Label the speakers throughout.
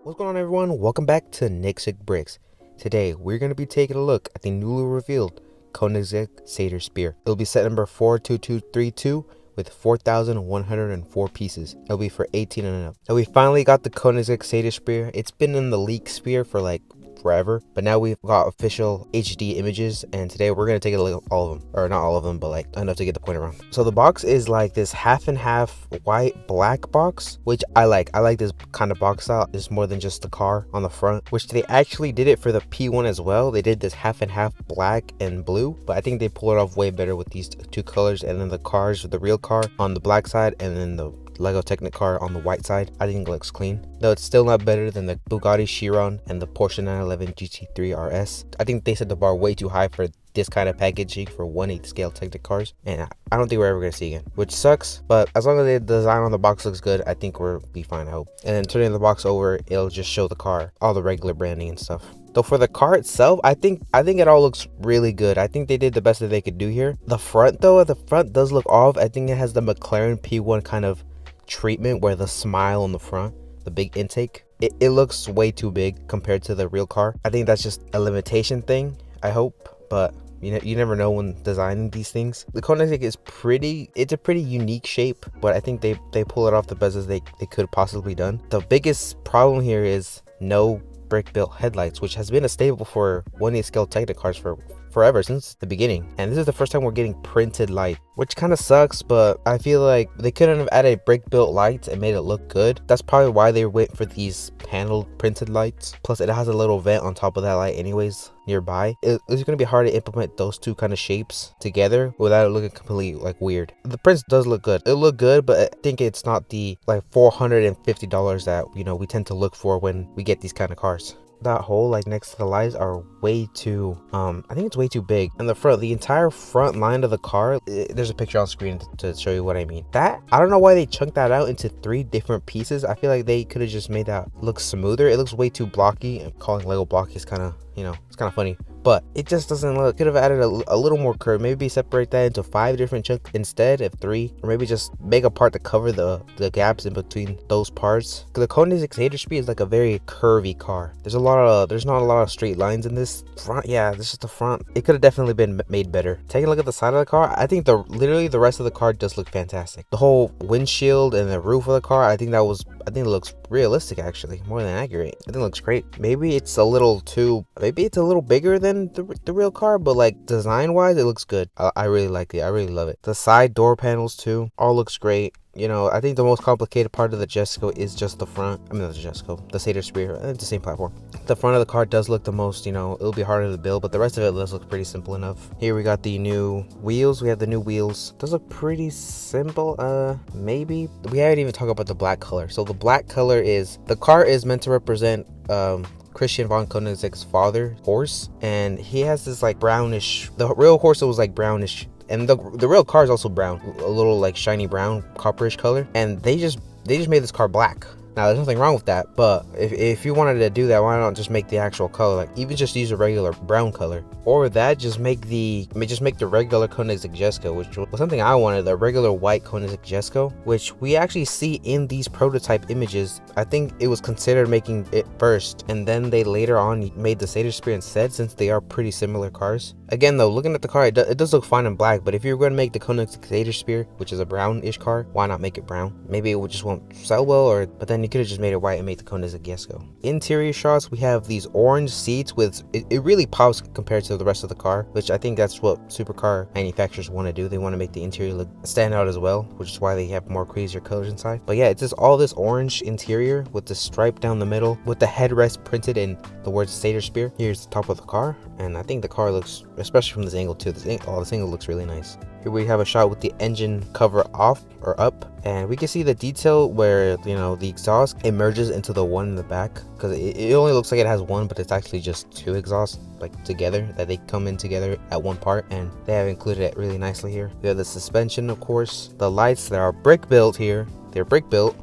Speaker 1: What's going on, everyone? Welcome back to Koenigsegg Bricks. Today we're going to be taking a look at the newly revealed Koenigsegg Sadair Spear. It'll be set number 42232 with 4,104 pieces. It'll be for 18 and up. And we finally got the Koenigsegg Sadair Spear. It's been in the leak Spear for like forever, but now we've got official HD images, and today we're going to take a look at all of them, or not all of them, but like enough to get the point around. So the box is like this half and half white black box, which I like this kind of box style. It's more than just the car on the front, which they actually did it for the P1 as well. They did this half and half black and blue, but I think they pulled it off way better with these two colors. And then the cars, the real car on the black side, and then the LEGO Technic car on the white side, I think it looks clean. Though it's still not better than the Bugatti Chiron and the Porsche 911 GT3 RS. I think they set the bar way too high for this kind of packaging for 1/8 scale Technic cars, and I don't think we're ever going to see again, which sucks. But as long as the design on the box looks good, I think we'll be fine, I hope. And then turning the box over, it'll just show the car, all the regular branding and stuff. Though for the car itself, I think it all looks really good. I think they did the best that they could do here. The front though, does look off. I think it has the McLaren P1 kind of treatment, where the smile on the front, the big intake, it looks way too big compared to the real car. I think that's just a limitation thing, I hope, but you never know when designing these things. The Koenigsegg is it's a pretty unique shape, but I think they pull it off the best as they could possibly done. The biggest problem here is no brick built headlights, which has been a staple for 1/8 scale Technic cars for forever, since the beginning. And this is the first time we're getting printed light, which kind of sucks, but I feel like they couldn't have added brick built lights and made it look good. That's probably why they went for these panel printed lights. Plus it has a little vent on top of that light anyways nearby. It's going to be hard to implement those two kind of shapes together without it looking completely like weird. The prints does look good. It look good, but I think it's not the like $450 that we tend to look for when we get these kind of cars. That hole like next to the lights are way too I think it's way too big. And the entire front line of the car, there's a picture on screen to show you what I mean. That, I don't know why they chunked that out into 3 different pieces. I feel like they could have just made that look smoother. It looks way too blocky, and calling Lego blocky is kind of, it's kind of funny, but it just doesn't look. Could have added a little more curve. Maybe separate that into 5 different chunks instead of 3, or maybe just make a part to cover the gaps in between those parts. The Koenigsegg Sadair Spear is like a very curvy car. There's not a lot of straight lines in this front. Yeah, this is the front. It could have definitely been made better. Taking a look at the side of the car, I think literally the rest of the car does look fantastic. The whole windshield and the roof of the car, I think it looks realistic, actually, more than accurate. I think it looks great. Maybe it's a little bigger than the real car, but like design wise, it looks good. I really like it. I really love it. The side door panels too, all looks great. I think the most complicated part of the Jesco is just the front. I mean, not the Jesco, the Sadair Spear. It's the same platform. The front of the car does look the most, it'll be harder to build, but the rest of it does look pretty simple enough. Here we got the new wheels. We have the new wheels. Does look pretty simple. Maybe we haven't even talked about the black color. So the black color is, the car is meant to represent Christian von Koenigsegg's father horse, and he has this like brownish, the real horse was like brownish, and the real car is also brown, a little like shiny brown, copperish color, and they just made this car black. Now there's nothing wrong with that, but if you wanted to do that, why not just make the actual color, like even just use a regular brown color, or that just make the regular Koenigsegg Jesco, which was something I wanted, the regular white Koenigsegg Jesco, which we actually see in these prototype images. I think it was considered making it first, and then they later on made the Sadair Spear instead, since they are pretty similar cars. Again though, looking at the car, it does look fine in black, but if you're going to make the Koenigsegg Sadair Spear, which is a brownish car, why not make it brown? Maybe it just won't sell well, but then you could have just made it white and made the Koenigsegg Jesco. Interior shots, we have these orange seats with, it really pops compared to the rest of the car, which I think that's what supercar manufacturers want to do. They want to make the interior look stand out as well, which is why they have more crazier colors inside. But yeah, it's just all this orange interior with the stripe down the middle, with the headrest printed in the words Sadair Spear. Here's the top of the car, and I think the car looks, especially from this angle too, this angle looks really nice. Here we have a shot with the engine cover off or up, and we can see the detail where the exhaust emerges into the one in the back, because it only looks like it has one, but it's actually just 2 exhausts like together, that they come in together at one part, and they have included it really nicely here. We have the suspension, of course, the lights that are brick built here. They're brick built.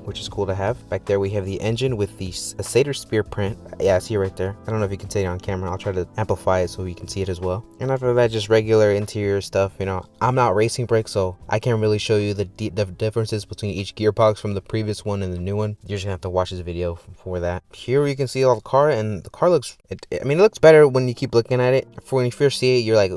Speaker 1: which is cool to have. Back there we have the engine with the Sadair spear print. Yeah, I see it right there. I don't know if you can see it on camera. I'll try to amplify it so you can see it as well. And after that, just regular interior stuff. You know, I'm not racing bricks, so I can't really show you the differences between each gearbox from the previous one and the new one. You're just gonna have to watch this video for that. Here you can see all the car, and the car looks, I mean, it looks better when you keep looking at it. For when you first see it, you're like,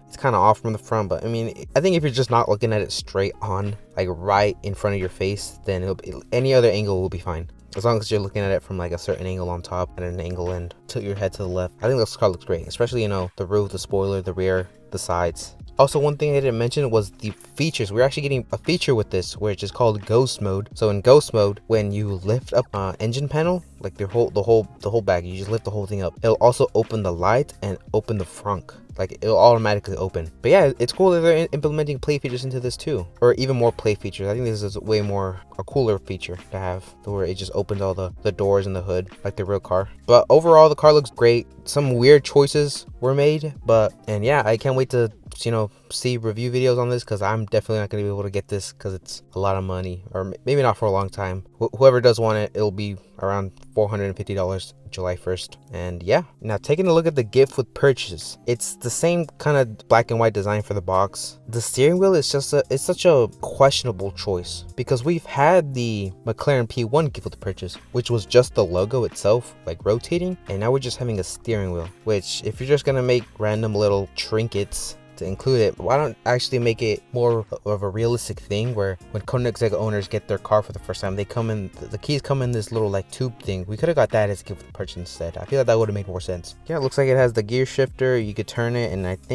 Speaker 1: it's kind of off from the front. But I mean, I think if you're just not looking at it straight on, like right in front of your face, then any other angle will be fine. As long as you're looking at it from like a certain angle on top and an angle and tilt your head to the left. I think this car looks great, especially, you know, the roof, the spoiler, the rear, the sides. Also, one thing I didn't mention was the features. We're actually getting a feature with this, which is called Ghost Mode. So in Ghost Mode, when you lift up engine panel, like the whole bag, you just lift the whole thing up. It'll also open the light and open the frunk. Like, it'll automatically open. But yeah, it's cool that they're implementing play features into this too, or even more play features. I think this is way more a cooler feature to have, where it just opens all the doors and the hood like the real car. But overall, the car looks great. Some weird choices were made, and yeah, I can't wait to, you know, see review videos on this, because I'm definitely not going to be able to get this because it's a lot of money, or maybe not for a long time. Whoever does want it, it'll be around $450 July 1st. And yeah, now taking a look at the gift with purchase, it's the same kind of black and white design for the box. The steering wheel is just it's such a questionable choice, because we've had the McLaren P1 gift with purchase, which was just the logo itself, like rotating, and now we're just having a steering wheel, which, if you're just gonna make random little trinkets to include it, why don't actually make it more of a realistic thing, where when Koenigsegg owners get their car for the first time, they come in, the keys come in this little like tube thing. We could have got that as a gift with purchase instead. I feel like that would have made more sense. Yeah, it looks like it has the gear shifter. You could turn it, and I don't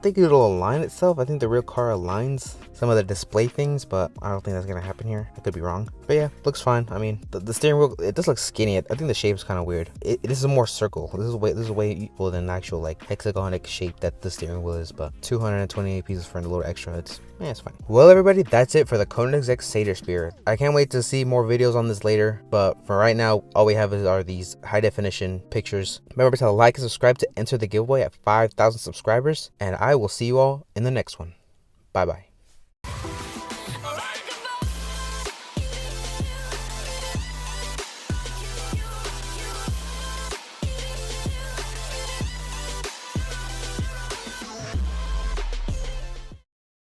Speaker 1: think it'll align itself. I think the real car aligns some of the display things, but I don't think that's gonna happen here. I could be wrong, but yeah, looks fine. I mean, the steering wheel, it does look skinny. I think the shape's kind of weird. This is more circle. This is way equal than actual like hexagonic shape that the steering wheel is. But 228 pieces for a little extra, it's fine. Well, everybody, that's it for the Koenigsegg Sadair Spear. I can't wait to see more videos on this later, but for right now, all we have are these high definition pictures. Remember to like and subscribe to enter the giveaway at 5,000 subscribers, and I will see you all in the next one. Bye bye.